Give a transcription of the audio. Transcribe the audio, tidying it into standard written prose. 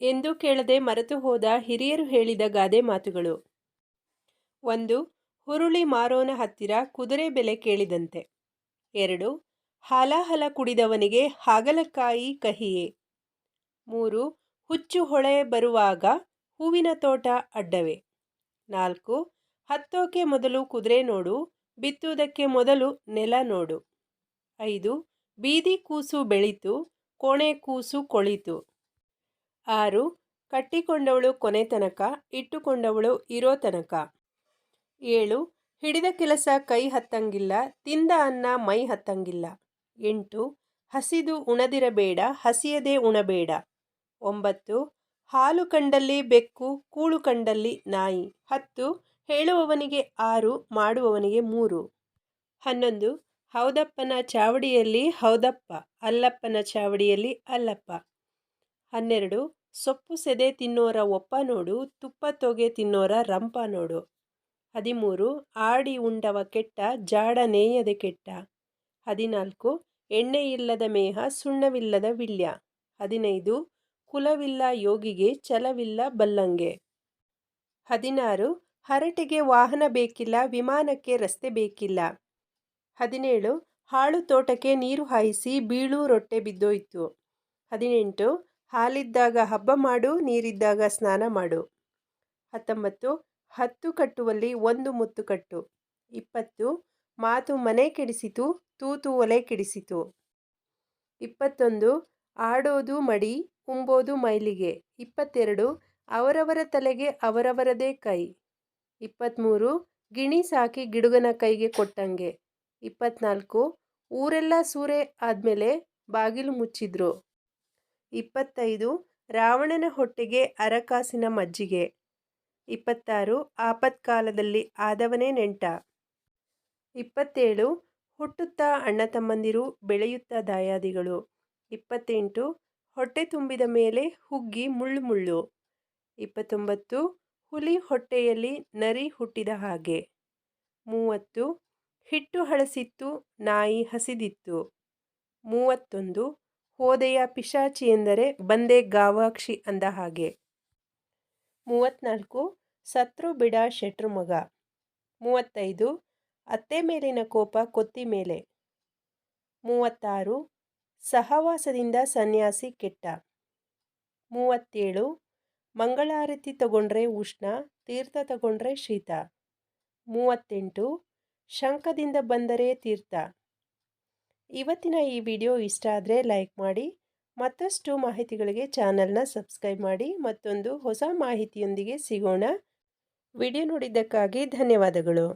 ಎಂದು ಕೇಳದೆ ಮರೆತು ಹೋದ ಹಿರಿಯರು ಹೇಳಿದ ಗಾದೆ ಮಾತುಗಳು. 1. ಹುರುಳಿ ಮಾರೋನ ಹತ್ತಿರ ಕುದುರೆ ಬೆಲೆ ಕೇಳಿದಂತೆ. 2. ಹಾಲಾಹಲ ಕುಡಿದವನಿಗೆ ಹಾಗಲಕಾಯಿ ಕಹಿಯೇ. 3. ಹುಚ್ಚು ಹೊಳೆ ಬರುವಾಗ ಹೂವಿನ ತೋಟ ಅಡ್ಡವೇ. 4. ಹತ್ತೋಕೆ ಮೊದಲು ಕುದುರೆ ನೋಡು, ಬಿತ್ತುವುದಕ್ಕೆ ಮೊದಲು ನೆಲ ನೋಡು. 5. ಬೀದಿ ಕೂಸು ಬೆಳೀತು, ಕೋಣೆ ಕೂಸು ಕೊಳೀತು. 6. ಕಟ್ಟಿಕೊಂಡವಳು ಕೊನೆ ತನಕ, ಇಟ್ಟುಕೊಂಡವಳು ಇರೋ ತನಕ. 7. ಹಿಡಿದ ಕೆಲಸ ಕೈ ಹತ್ತಂಗಿಲ್ಲ, ತಿಂದ ಅನ್ನ ಮೈ ಹತ್ತಂಗಿಲ್ಲ. 8. ಹಸಿದು ಉಣದಿರಬೇಡ, ಹಸಿಯದೆ ಉಣಬೇಡ. 9. ಹಾಲು ಕಂಡಲ್ಲಿ ಬೆಕ್ಕು, ಕೂಳು ಕಂಡಲ್ಲಿ ನಾಯಿ. 10. ಹೇಳುವವನಿಗೆ 6, ಮಾಡುವವನಿಗೆ 3. 11. ಹೌದಪ್ಪನ ಚಾವಡಿಯಲ್ಲಿ ಹೌದಪ್ಪ, ಅಲ್ಲಪ್ಪನ ಚಾವಡಿಯಲ್ಲಿ ಅಲ್ಲಪ್ಪ. 12. ಸೊಪ್ಪು ಸೆದೆ ತಿನ್ನೋರ ಒಪ್ಪ ನೋಡು, ತುಪ್ಪ ತೊಗೆ ತಿನ್ನೋರ ರಂಪ ನೋಡು. 13. ಆಡಿ ಉಂಡವ ಕೆಟ್ಟ, ಜಾಡ ನೇಯದೆ ಕೆಟ್ಟ. 14. ಎಣ್ಣೆ ಇಲ್ಲದ ಮೇಹ, ಸುಣ್ಣವಿಲ್ಲದ ವಿಲ್ಯ. 15. ಕುಲವಿಲ್ಲ ಯೋಗಿಗೆ, ಛಲವಿಲ್ಲ ಬಲ್ಲಂಗೆ. 16. ಹರಟೆಗೆ ವಾಹನ ಬೇಕಿಲ್ಲ, ವಿಮಾನಕ್ಕೆ ರಸ್ತೆ ಬೇಕಿಲ್ಲ. 17. ಹಾಳು ತೋಟಕ್ಕೆ ನೀರು ಹಾಯಿಸಿ ಬೀಳು ರೊಟ್ಟೆ ಬಿದ್ದೋಯ್ತು. 18. ಹಾಲಿದ್ದಾಗ ಹಬ್ಬ ಮಾಡು, ನೀರಿದ್ದಾಗ ಸ್ನಾನ ಮಾಡು. 19. ಹತ್ತು ಕಟ್ಟುವಲ್ಲಿ ಒಂದು ಮುತ್ತು ಕಟ್ಟು. 20. ಮಾತು ಮನೆ ಕೆಡಿಸಿತು, ತೂತು ಒಲೆ ಕೆಡಿಸಿತು. 21. ಆಡೋದು ಮಡಿ, ಉಂಬೋದು ಮೈಲಿಗೆ. 22. ಅವರವರ ತಲೆಗೆ ಅವರವರದೇ ಕೈ. 23. ಗಿಣಿ ಸಾಕಿ ಗಿಡುಗನ ಕೈಗೆ ಕೊಟ್ಟಂಗೆ. 24. ಊರೆಲ್ಲ ಸೂರೆ ಆದ್ಮೇಲೆ ಬಾಗಿಲು ಮುಚ್ಚಿದ್ರು. 25. ರಾವಣನ ಹೊಟ್ಟೆಗೆ ಅರಕಾಸಿನ ಮಜ್ಜಿಗೆ. 26. ಆಪತ್ಕಾಲದಲ್ಲಿ ಆದವನೇ ನೆಂಟ. 27. ಹುಟ್ಟುತ್ತಾ ಅಣ್ಣ ತಮ್ಮಂದಿರು, ಬೆಳೆಯುತ್ತಾ ದಾಯಾದಿಗಳು. 28. ಹೊಟ್ಟೆ ತುಂಬಿದ ಮೇಲೆ ಹುಗ್ಗಿ ಮುಳ್ಳು ಮುಳ್ಳು. 29. ಹುಲಿ ಹೊಟ್ಟೆಯಲ್ಲಿ ನರಿ ಹುಟ್ಟಿದ ಹಾಗೆ. 30. ಹಿಟ್ಟು ಹಳಸಿತ್ತು, ನಾಯಿ ಹಸಿದಿತ್ತು. 31. ಹೋದೆಯ ಪಿಶಾಚಿ ಎಂದರೆ ಬಂದೆ ಗಾವಾಕ್ಷಿ ಅಂದ ಹಾಗೆ. 34. ಸತ್ರು ಬಿಡ ಶೆಟ್ರು ಮಗ. 35. ಅತ್ತೆ ಮೇಲಿನ ಕೋಪ ಕೊತ್ತಿ ಮೇಲೆ. 36. ಸಹವಾಸದಿಂದ ಸನ್ಯಾಸಿ ಕೆಟ್ಟ. 37. ಮಂಗಳಾರತಿ ತಗೊಂಡ್ರೆ ಉಷ್ಣ, ತೀರ್ಥ ತಗೊಂಡ್ರೆ ಶೀತ. 38. ಶಂಖದಿಂದ ಬಂದರೆ ತೀರ್ಥ. ಇವತ್ತಿನ ಈ ವಿಡಿಯೋ ಇಷ್ಟ ಆದರೆ ಲೈಕ್ ಮಾಡಿ, ಮತ್ತಷ್ಟು ಮಾಹಿತಿಗಳಿಗೆ ಚಾನಲ್ನ ಸಬ್ಸ್ಕ್ರೈಬ್ ಮಾಡಿ. ಮತ್ತೊಂದು ಹೊಸ ಮಾಹಿತಿಯೊಂದಿಗೆ ಸಿಗೋಣ. ವಿಡಿಯೋ ನೋಡಿದ್ದಕ್ಕಾಗಿ ಧನ್ಯವಾದಗಳು.